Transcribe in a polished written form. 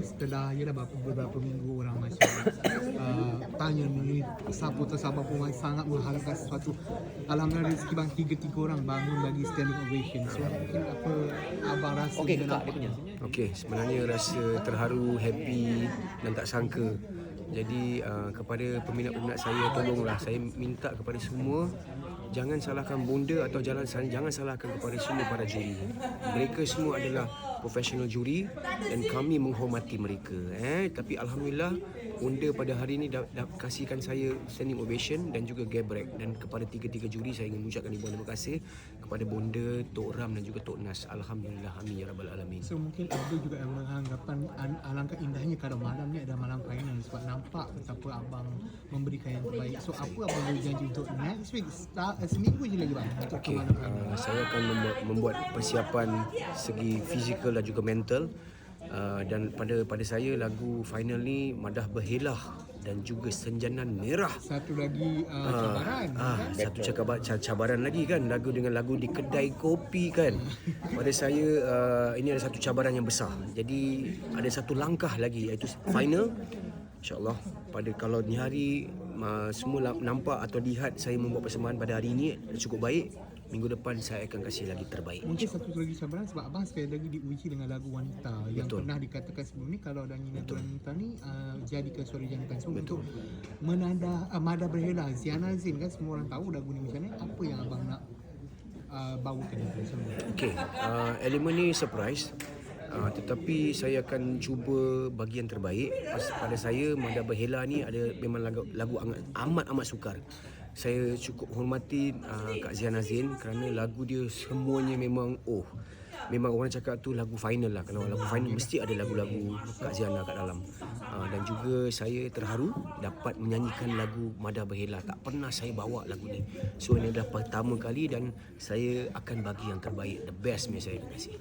setelah beberapa minggu orang macam tanya ni supporter pemain sangat mengharapkan sesuatu. Alhamdulillah rezeki bang tiga orang bangun bagi standing ovation. So mungkin apa abang rasa Okey, bila Kak, dia punya. Okey, sebenarnya rasa terharu, happy dan tak sangka. Jadi kepada peminat-peminat saya, tolonglah saya minta kepada semua, jangan salahkan bonda atau jangan salahkan kepada semua para juri. Mereka semua adalah profesional juri dan kami menghormati mereka. Tapi alhamdulillah bonda pada hari ini dah kasihkan saya standing ovation dan juga gebrek, dan kepada tiga-tiga juri saya ingin mengucapkan ribuan terima kasih kepada bonda, Tok Ram dan juga Tok Nas. Alhamdulillah, amin ya rabbal alamin. So mungkin ada juga yang beranggapan alangkah indahnya kalau malam ni ada malam final sebab nampak betapa abang memberikan yang terbaik. So apa abang boleh janji untuk next week seminggu je lagi bang untuk ke Okey, malam final? saya akan membuat persiapan segi fizikal dan juga mental. Dan pada saya lagu final ni Madah Berhelah dan juga Senjanan Merah. Satu lagi cabaran kan? Satu cabaran lagi kan, lagu dengan lagu di kedai kopi kan. Pada saya ini ada satu cabaran yang besar. Jadi ada satu langkah lagi iaitu final. InsyaAllah kalau ni hari semua nampak atau lihat saya membuat persembahan pada hari ini cukup baik, minggu depan saya akan kasih lagi terbaik. Mungkin satu lagi cabaran sebab abang sekali lagi diuji dengan lagu Wanita yang Betul. pernah dikatakan sebelum ni kalau ada lagu Wanita ni jadi ke suara jantan. So untuk Madah Berhelah, Ziana Zain kan semua orang tahu lagu ni macam ni, apa yang abang nak bawakan itu semua? Okey, elemen ni surprise. Tetapi saya akan cuba bagi yang terbaik. Pada saya Madah Berhelah ni ada memang lagu amat sukar. Saya cukup hormati Kak Ziana Zain kerana lagu dia semuanya memang memang orang cakap tu lagu final lah. Kalau lagu final mesti ada lagu-lagu Kak Ziana kat dalam. Dan juga saya terharu dapat menyanyikan lagu Madah Berhelah. Tak pernah saya bawa lagu ni. So ini adalah pertama kali dan saya akan bagi yang terbaik, the best punya saya. Terima kasih.